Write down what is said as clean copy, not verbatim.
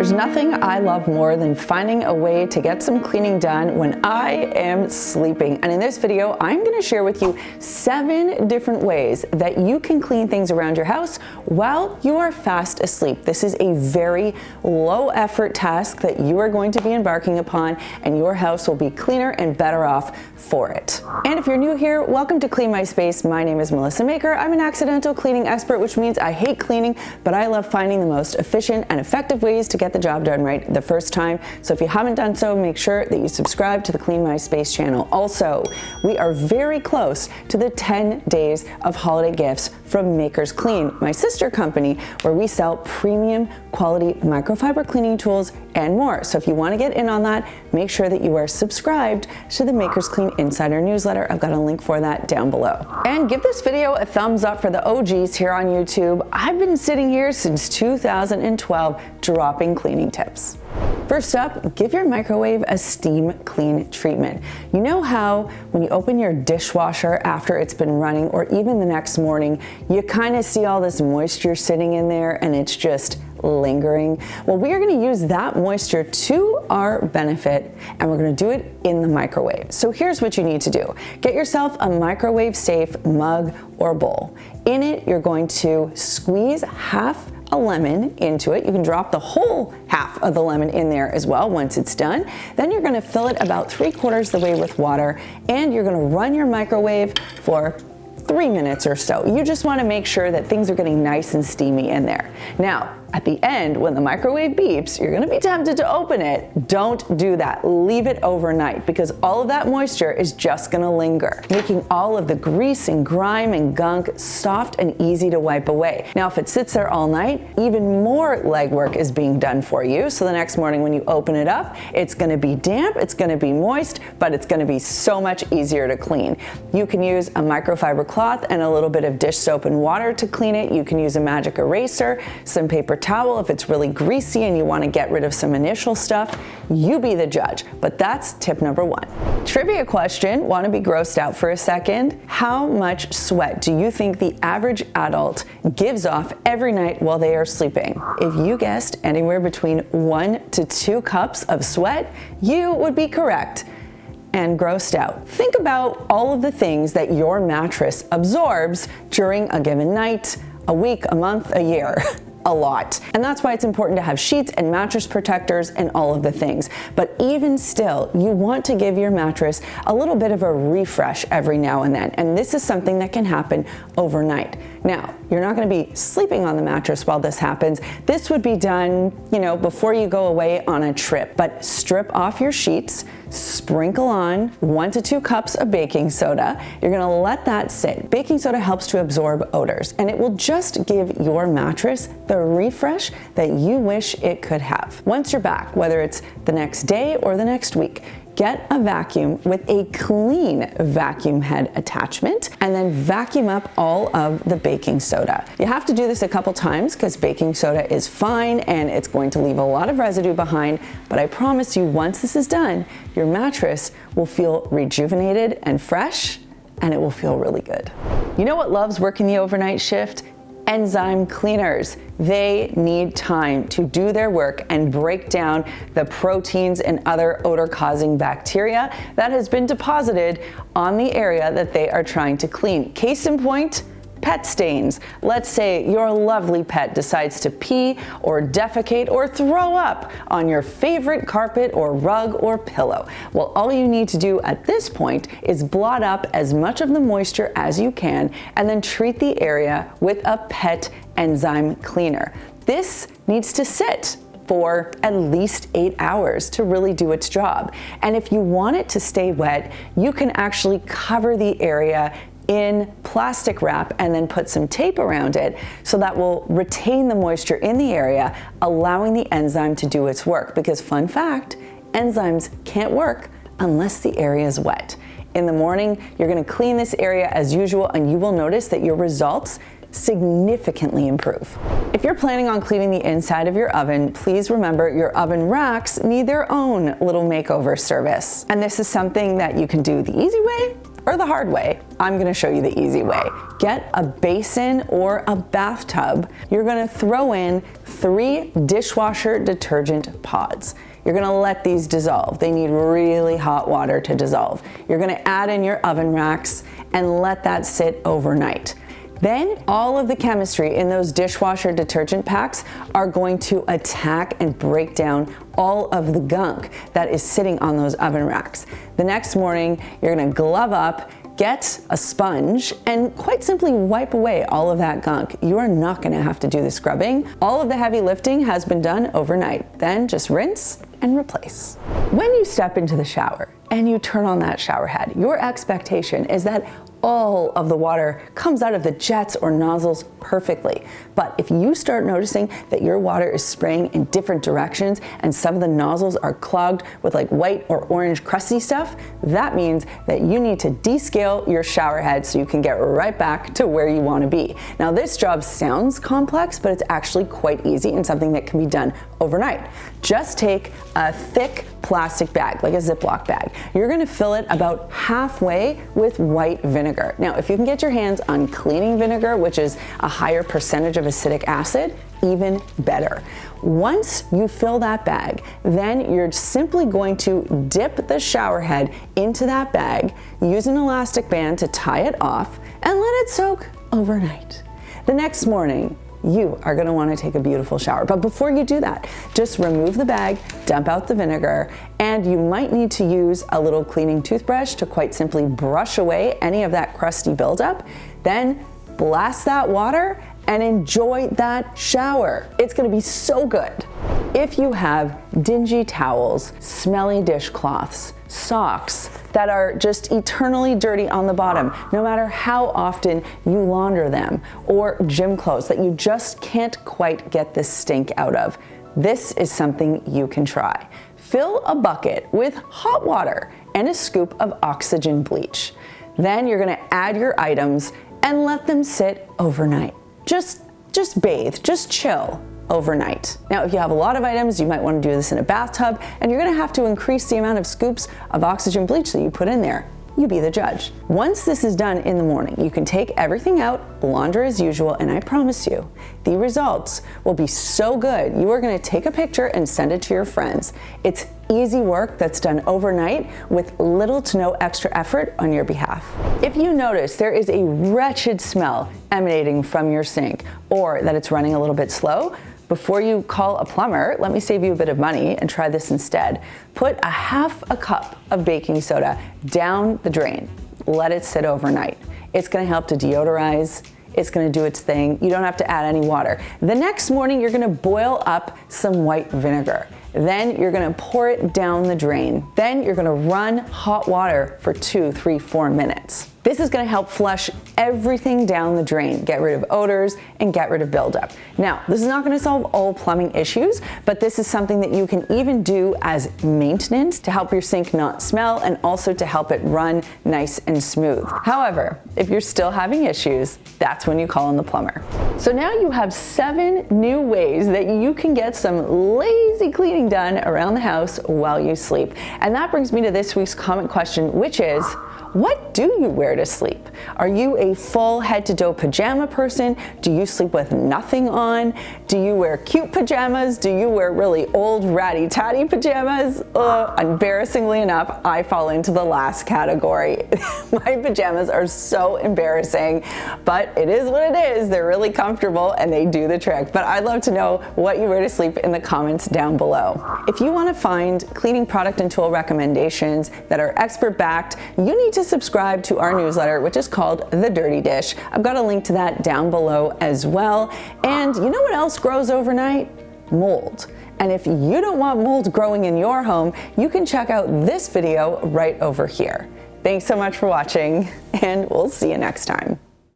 There's nothing I love more than finding a way to get some cleaning done when I am sleeping. And in this video, I'm going to share with you 7 different ways that you can clean things around your house while you are fast asleep. This is a very low effort task that you are going to be embarking upon, and your house will be cleaner and better off for it. And if you're new here, welcome to Clean My Space. My name is Melissa Maker. I'm an accidental cleaning expert, which means I hate cleaning, but I love finding the most efficient and effective ways to get the job done right the first time. So if you haven't done so, make sure that you subscribe to the Clean My Space channel. Also, we are very close to the 10 days of holiday gifts from Makers Clean, my sister company, where we sell premium quality microfiber cleaning tools and more. So if you want to get in on that, make sure that you are subscribed to the Makers Clean Insider newsletter. I've got a link for that down below. And give this video a thumbs up for the OGs here on YouTube. I've been sitting here since 2012 dropping cleaning tips. First up, give your microwave a steam clean treatment. You know how when you open your dishwasher after it's been running, or even the next morning, you kind of see all this moisture sitting in there and it's just lingering? Well, we are going to use that moisture to our benefit, and we're going to do it in the microwave. So here's what you need to do. Get yourself a microwave safe mug or bowl. In it, you're going to squeeze half a lemon into it. You can drop the whole half of the lemon in there as well once it's done. Then you're going to fill it about 3/4 the way with water, and you're going to run your microwave for 3 minutes or so. You just want to make sure that things are getting nice and steamy in there. Now, at the end, when the microwave beeps, you're going to be tempted to open it. Don't do that. Leave it overnight, because all of that moisture is just going to linger, making all of the grease and grime and gunk soft and easy to wipe away. Now, if it sits there all night, even more legwork is being done for you. So the next morning when you open it up, it's going to be damp, it's going to be moist, but it's going to be so much easier to clean. You can use a microfiber cloth and a little bit of dish soap and water to clean it. You can use a magic eraser, some paper towel if it's really greasy and you want to get rid of some initial stuff. You be the judge, but that's tip number 1. Trivia question, want to be grossed out for a second? How much sweat do you think the average adult gives off every night while they are sleeping? If you guessed anywhere between 1 to 2 cups of sweat, you would be correct and grossed out. Think about all of the things that your mattress absorbs during a given night, a week, a month, a year. A lot. And that's why it's important to have sheets and mattress protectors and all of the things. But even still, you want to give your mattress a little bit of a refresh every now and then. And this is something that can happen overnight. Now, you're not going to be sleeping on the mattress while this happens. This would be done, before you go away on a trip. But strip off your sheets, sprinkle on 1 to 2 cups of baking soda. You're going to let that sit. Baking soda helps to absorb odors, and it will just give your mattress the refresh that you wish it could have. Once you're back, whether it's the next day or the next week, get a vacuum with a clean vacuum head attachment, and then vacuum up all of the baking soda. You have to do this a couple times because baking soda is fine and it's going to leave a lot of residue behind, but I promise you, once this is done, your mattress will feel rejuvenated and fresh, and it will feel really good. You know what loves working the overnight shift? Enzyme cleaners. They need time to do their work and break down the proteins and other odor-causing bacteria that has been deposited on the area that they are trying to clean. Case in point, pet stains. Let's say your lovely pet decides to pee or defecate or throw up on your favorite carpet or rug or pillow. Well, all you need to do at this point is blot up as much of the moisture as you can and then treat the area with a pet enzyme cleaner. This needs to sit for at least 8 hours to really do its job. And if you want it to stay wet, you can actually cover the area in plastic wrap and then put some tape around it so that will retain the moisture in the area, allowing the enzyme to do its work. Because fun fact, enzymes can't work unless the area is wet. In the morning, you're going to clean this area as usual, and you will notice that your results significantly improve. If you're planning on cleaning the inside of your oven, please remember your oven racks need their own little makeover service. And this is something that you can do the easy way or the hard way. I'm gonna show you the easy way. Get a basin or a bathtub. You're gonna throw in 3 dishwasher detergent pods. You're gonna let these dissolve. They need really hot water to dissolve. You're gonna add in your oven racks and let that sit overnight. Then all of the chemistry in those dishwasher detergent packs are going to attack and break down all of the gunk that is sitting on those oven racks. The next morning, you're gonna glove up, get a sponge, and quite simply wipe away all of that gunk. You are not gonna have to do the scrubbing. All of the heavy lifting has been done overnight. Then just rinse and replace. When you step into the shower and you turn on that shower head, your expectation is that all of the water comes out of the jets or nozzles perfectly. But if you start noticing that your water is spraying in different directions and some of the nozzles are clogged with like white or orange crusty stuff, that means that you need to descale your shower head so you can get right back to where you want to be. Now this job sounds complex, but it's actually quite easy and something that can be done overnight. Just take a thick plastic bag, like a Ziploc bag. You're gonna fill it about halfway with white vinegar. Now, if you can get your hands on cleaning vinegar, which is a higher percentage of acidic acid, even better. Once you fill that bag, then you're simply going to dip the shower head into that bag, use an elastic band to tie it off, and let it soak overnight. The next morning, you are gonna wanna take a beautiful shower. But before you do that, just remove the bag, dump out the vinegar, and you might need to use a little cleaning toothbrush to quite simply brush away any of that crusty buildup. Then blast that water and enjoy that shower. It's gonna be so good. If you have dingy towels, smelly dishcloths, socks that are just eternally dirty on the bottom, no matter how often you launder them, or gym clothes that you just can't quite get the stink out of, this is something you can try. Fill a bucket with hot water and a scoop of oxygen bleach. Then you're gonna add your items and let them sit overnight. Just bathe, just chill overnight. Now, if you have a lot of items, you might want to do this in a bathtub, and you're going to have to increase the amount of scoops of oxygen bleach that you put in there. You be the judge. Once this is done in the morning, you can take everything out, launder as usual, and I promise you, the results will be so good, you are going to take a picture and send it to your friends. It's easy work that's done overnight with little to no extra effort on your behalf. If you notice there is a wretched smell emanating from your sink, or that it's running a little bit slow, before you call a plumber, let me save you a bit of money and try this instead. Put a half a cup of baking soda down the drain. Let it sit overnight. It's gonna help to deodorize. It's gonna do its thing. You don't have to add any water. The next morning, you're gonna boil up some white vinegar. Then you're gonna pour it down the drain. Then you're gonna run hot water for 2, 3, 4 minutes. This is gonna help flush everything down the drain, get rid of odors, and get rid of buildup. Now, this is not gonna solve all plumbing issues, but this is something that you can even do as maintenance to help your sink not smell and also to help it run nice and smooth. However, if you're still having issues, that's when you call in the plumber. So now you have 7 new ways that you can get some lazy cleaning done around the house while you sleep. And that brings me to this week's comment question, which is, what do you wear to sleep? Are you a full head to toe pajama person? Do you sleep with nothing on? Do you wear cute pajamas? Do you wear really old ratty tatty pajamas? Embarrassingly enough, I fall into the last category. My pajamas are so embarrassing, but it is what it is. They're really comfortable and they do the trick. But I'd love to know what you wear to sleep in the comments down below. If you want to find cleaning product and tool recommendations that are expert backed, you need to subscribe to our newsletter, which is called The Dirty Dish. I've got a link to that down below as well. And you know what else grows overnight? Mold. And if you don't want mold growing in your home, you can check out this video right over here. Thanks so much for watching, and we'll see you next time.